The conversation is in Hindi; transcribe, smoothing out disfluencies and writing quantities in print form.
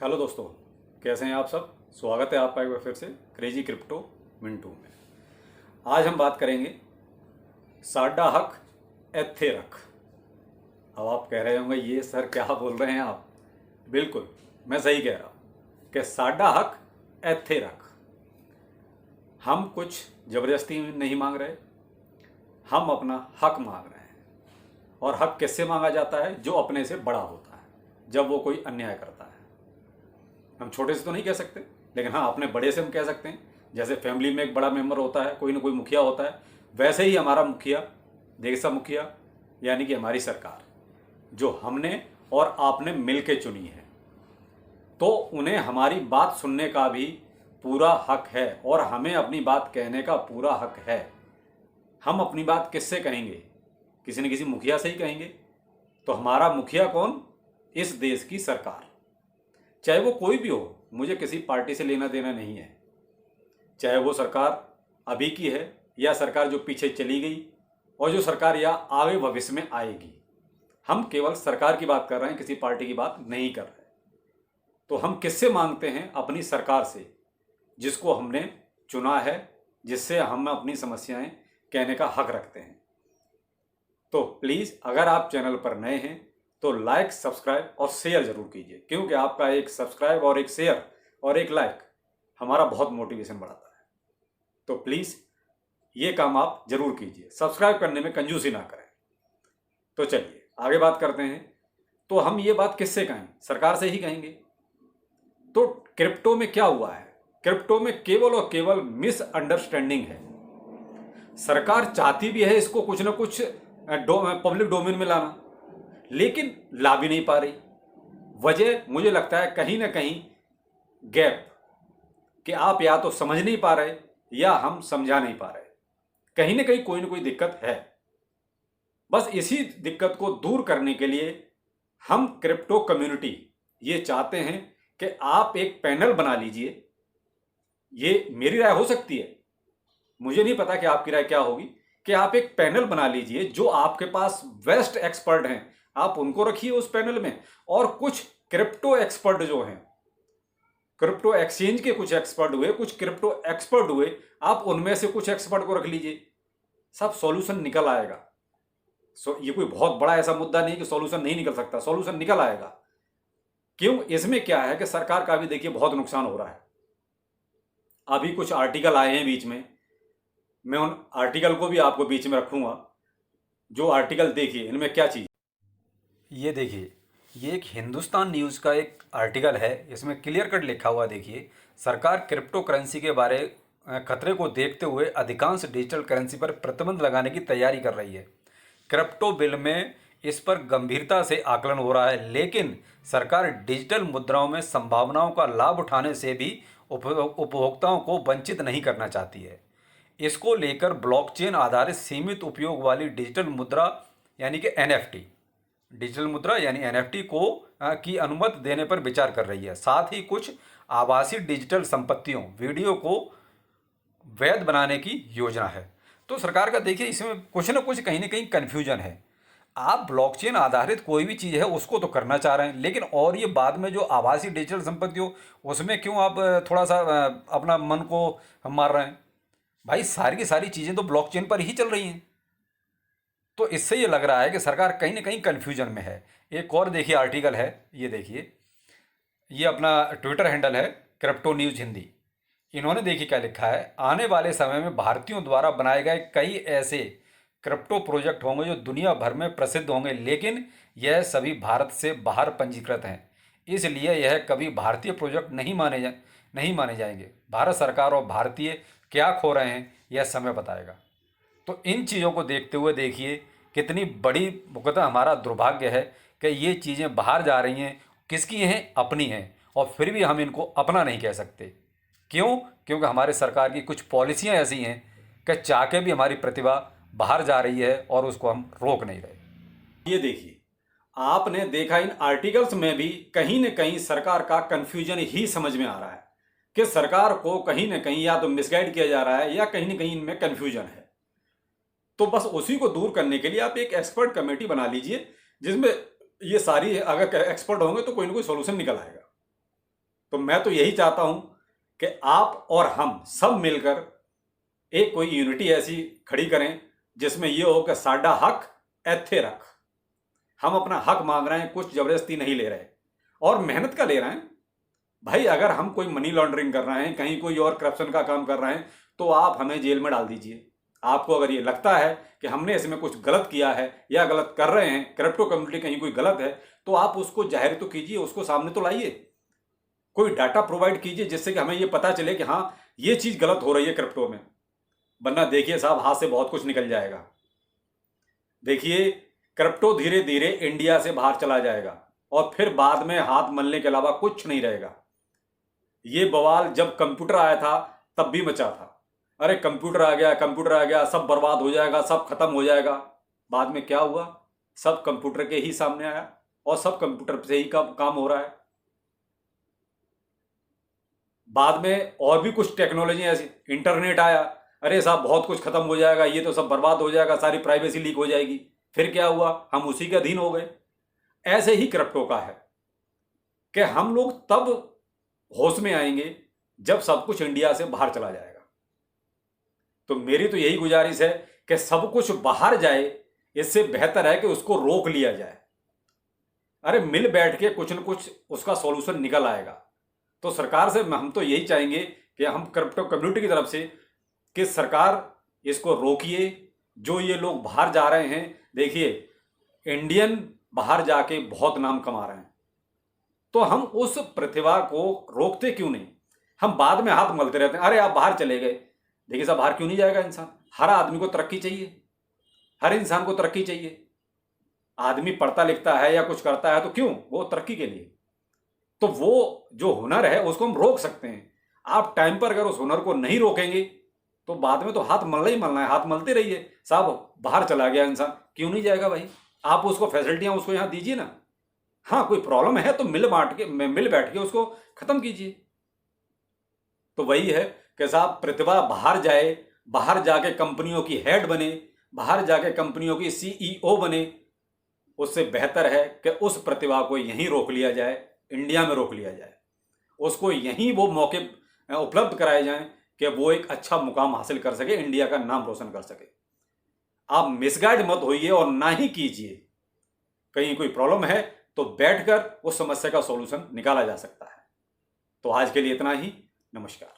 हेलो दोस्तों, कैसे हैं आप सब। स्वागत है आपका एक बार फिर से क्रेजी क्रिप्टो मिंटू में। आज हम बात करेंगे साडा हक एथे रख। अब आप कह रहे होंगे ये सर क्या बोल रहे हैं आप। बिल्कुल, मैं सही कह रहा हूँ कि साडा हक एथे रख। हम कुछ ज़बरदस्ती नहीं मांग रहे, हम अपना हक मांग रहे हैं। और हक किससे मांगा जाता है? जो अपने से बड़ा होता है, जब वो कोई अन्याय करता है। हम छोटे से तो नहीं कह सकते, लेकिन हाँ अपने बड़े से हम कह सकते हैं। जैसे फैमिली में एक बड़ा मेंबर होता है, कोई ना कोई मुखिया होता है, वैसे ही हमारा मुखिया, देश का मुखिया यानी कि हमारी सरकार, जो हमने और आपने मिल के चुनी है, तो उन्हें हमारी बात सुनने का भी पूरा हक है और हमें अपनी बात कहने का पूरा हक है। हम अपनी बात किससे कहेंगे? किसी न किसी मुखिया से ही कहेंगे। तो हमारा मुखिया कौन? इस देश की सरकार, चाहे वो कोई भी हो। मुझे किसी पार्टी से लेना देना नहीं है, चाहे वो सरकार अभी की है या सरकार जो पीछे चली गई और जो सरकार या आगे भविष्य में आएगी। हम केवल सरकार की बात कर रहे हैं, किसी पार्टी की बात नहीं कर रहे। तो हम किससे मांगते हैं? अपनी सरकार से, जिसको हमने चुना है, जिससे हम अपनी समस्याएं कहने का हक रखते हैं। तो प्लीज़ अगर आप चैनल पर नए हैं तो लाइक, सब्सक्राइब और शेयर जरूर कीजिए, क्योंकि आपका एक सब्सक्राइब और एक शेयर और एक लाइक हमारा बहुत मोटिवेशन बढ़ाता है। तो प्लीज़ ये काम आप जरूर कीजिए, सब्सक्राइब करने में कंजूसी ना करें। तो चलिए आगे बात करते हैं। तो हम ये बात किससे कहें? सरकार से ही कहेंगे। तो क्रिप्टो में क्या हुआ है? क्रिप्टो में केवल और केवल मिसअंडरस्टैंडिंग है। सरकार चाहती भी है इसको कुछ ना कुछ पब्लिक डोमेन में लाना, लेकिन ला भी नहीं पा रही। वजह मुझे लगता है कहीं ना कहीं गैप, कि आप या तो समझ नहीं पा रहे या हम समझा नहीं पा रहे। कहीं ना कहीं कोई ना कोई दिक्कत है। बस इसी दिक्कत को दूर करने के लिए हम क्रिप्टो कम्युनिटी ये चाहते हैं कि आप एक पैनल बना लीजिए। ये मेरी राय हो सकती है, मुझे नहीं पता कि आपकी राय क्या होगी, कि आप एक पैनल बना लीजिए। जो आपके पास बेस्ट एक्सपर्ट हैं आप उनको रखिए उस पैनल में, और कुछ क्रिप्टो एक्सपर्ट जो हैं, क्रिप्टो एक्सचेंज के कुछ एक्सपर्ट हुए, कुछ क्रिप्टो एक्सपर्ट हुए, आप उनमें से कुछ एक्सपर्ट को रख लीजिए। सब सॉल्यूशन निकल आएगा। ये कोई बहुत बड़ा ऐसा मुद्दा नहीं कि सॉल्यूशन नहीं निकल सकता, सॉल्यूशन निकल आएगा। क्यों? इसमें क्या है कि सरकार का भी देखिए बहुत नुकसान हो रहा है। अभी कुछ आर्टिकल आए हैं बीच में, मैं उन आर्टिकल को भी आपको बीच में रखूंगा। जो आर्टिकल देखिए, इनमें क्या चीज़, ये देखिए, ये एक हिंदुस्तान न्यूज़ का एक आर्टिकल है। इसमें क्लियर कट लिखा हुआ देखिए, सरकार क्रिप्टो करेंसी के बारे खतरे को देखते हुए अधिकांश डिजिटल करेंसी पर प्रतिबंध लगाने की तैयारी कर रही है। क्रिप्टो बिल में इस पर गंभीरता से आकलन हो रहा है, लेकिन सरकार डिजिटल मुद्राओं में संभावनाओं का लाभ उठाने से भी उपभोक्ताओं को वंचित नहीं करना चाहती है। इसको लेकर ब्लॉकचेन आधारित सीमित उपयोग वाली डिजिटल मुद्रा यानी कि एनएफटी, डिजिटल मुद्रा यानी एनएफटी को की अनुमति देने पर विचार कर रही है। साथ ही कुछ आभासी डिजिटल संपत्तियों वीडियो को वैध बनाने की योजना है। तो सरकार का देखिए इसमें कुछ ना कुछ कहीं ना कहीं कन्फ्यूजन है। आप ब्लॉकचेन आधारित कोई भी चीज़ है उसको तो करना चाह रहे हैं, लेकिन और ये बाद में जो आभासी डिजिटल संपत्ति हो उसमें क्यों आप थोड़ा सा अपना मन को मार रहे हैं? भाई सारी की सारी चीज़ें तो ब्लॉकचेन पर ही चल रही हैं। तो इससे ये लग रहा है कि सरकार कहीं ना कहीं कन्फ्यूजन में है। एक और देखिए आर्टिकल है, ये देखिए, ये अपना ट्विटर हैंडल है क्रिप्टो न्यूज़ हिंदी। इन्होंने देखिए क्या लिखा है, आने वाले समय में भारतीयों द्वारा बनाए गए कई ऐसे क्रिप्टो प्रोजेक्ट होंगे जो दुनिया भर में प्रसिद्ध होंगे, लेकिन यह सभी भारत से बाहर पंजीकृत हैं। इसलिए यह कभी भारतीय प्रोजेक्ट नहीं माने जाएंगे। भारत सरकार और भारतीय क्या खो रहे हैं यह समय बताएगा। तो इन चीज़ों को देखते हुए देखिए कितनी बड़ी मुकदमा हमारा दुर्भाग्य है कि ये चीज़ें बाहर जा रही हैं। किसकी हैं? अपनी हैं। और फिर भी हम इनको अपना नहीं कह सकते। क्यों? क्योंकि हमारे सरकार की कुछ पॉलिसियां ऐसी हैं कि चाह के भी हमारी प्रतिभा बाहर जा रही है और उसको हम रोक नहीं रहे। ये देखिए, आपने देखा इन आर्टिकल्स में भी कहीं न कहीं सरकार का कन्फ्यूजन ही समझ में आ रहा है कि सरकार को कहीं न कहीं या तो मिसगाइड किया जा रहा है या कहीं न कहीं इनमें कन्फ्यूजन है। तो बस उसी को दूर करने के लिए आप एक एक्सपर्ट कमेटी बना लीजिए, जिसमें ये सारी, अगर एक्सपर्ट होंगे तो कोई ना कोई सोल्यूशन निकल आएगा। तो मैं तो यही चाहता हूं कि आप और हम सब मिलकर एक कोई यूनिटी ऐसी खड़ी करें जिसमें यह हो कि साडा हक एथे रख। हम अपना हक मांग रहे हैं, कुछ जबरदस्ती नहीं ले रहे और मेहनत का ले रहे हैं। भाई अगर हम कोई मनी लॉन्ड्रिंग कर रहे हैं, कहीं कोई और करप्शन का काम कर रहे हैं, तो आप हमें जेल में डाल दीजिए। आपको अगर ये लगता है कि हमने इसमें कुछ गलत किया है या गलत कर रहे हैं, क्रिप्टो कम्युनिटी कहीं कोई गलत है, तो आप उसको जाहिर तो कीजिए, उसको सामने तो लाइए, कोई डाटा प्रोवाइड कीजिए जिससे कि हमें ये पता चले कि हाँ ये चीज गलत हो रही है क्रिप्टो में। वरना देखिए साहब, हाथ से बहुत कुछ निकल जाएगा। देखिए क्रिप्टो धीरे धीरे इंडिया से बाहर चला जाएगा और फिर बाद में हाथ मलने के अलावा कुछ नहीं रहेगा। ये बवाल जब कंप्यूटर आया था तब भी मचा था, अरे कंप्यूटर आ गया, कंप्यूटर आ गया, सब बर्बाद हो जाएगा, सब खत्म हो जाएगा। बाद में क्या हुआ? सब कंप्यूटर के ही सामने आया और सब कंप्यूटर से ही काम हो रहा है। बाद में और भी कुछ टेक्नोलॉजी ऐसी, इंटरनेट आया, अरे साहब बहुत कुछ खत्म हो जाएगा, ये तो सब बर्बाद हो जाएगा, सारी प्राइवेसी लीक हो जाएगी। फिर क्या हुआ? हम उसी के अधीन हो गए। ऐसे ही क्रिप्टो का है कि हम लोग तब होश में आएंगे जब सब कुछ इंडिया से बाहर चला जाएगा। तो मेरी तो यही गुजारिश है कि सब कुछ बाहर जाए, इससे बेहतर है कि उसको रोक लिया जाए। अरे मिल बैठ के कुछ न कुछ उसका सॉल्यूशन निकल आएगा। तो सरकार से हम तो यही चाहेंगे कि हम क्रिप्टो कम्युनिटी की तरफ से कि सरकार इसको रोकिए। जो ये लोग बाहर जा रहे हैं, देखिए इंडियन बाहर जाके बहुत नाम कमा रहे हैं, तो हम उस प्रतिभा को रोकते क्यों नहीं? हम बाद में हाथ मलते रहते हैं, अरे आप बाहर चले गए। देखिए साहब, बाहर क्यों नहीं जाएगा इंसान? हर आदमी को तरक्की चाहिए, हर इंसान को तरक्की चाहिए। आदमी पढ़ता लिखता है या कुछ करता है तो क्यों? वो तरक्की के लिए। तो वो जो हुनर है उसको हम रोक सकते हैं। आप टाइम पर अगर उस हुनर को नहीं रोकेंगे तो बाद में तो हाथ मलना ही मलना है। हाथ मलते रहिए। साहब बाहर चला गया इंसान, क्यों नहीं जाएगा भाई? आप उसको फैसिलिटियां उसको यहां दीजिए ना। हाँ कोई प्रॉब्लम है तो मिल बैठ के उसको खत्म कीजिए। तो वही है कि साहब प्रतिभा बाहर जाए, बाहर जाके कंपनियों की हेड बने, बाहर जाके कंपनियों की सीईओ बने। उससे बेहतर है कि उस प्रतिभा को यहीं रोक लिया जाए, इंडिया में रोक लिया जाए, उसको यहीं वो मौके उपलब्ध कराए जाएं कि वो एक अच्छा मुकाम हासिल कर सके, इंडिया का नाम रोशन कर सके। आप मिसगाइड मत होइए और ना ही कीजिए। कहीं कोई प्रॉब्लम है तो बैठकर उस समस्या का सॉल्यूशन निकाला जा सकता है। तो आज के लिए इतना ही। नमस्कार।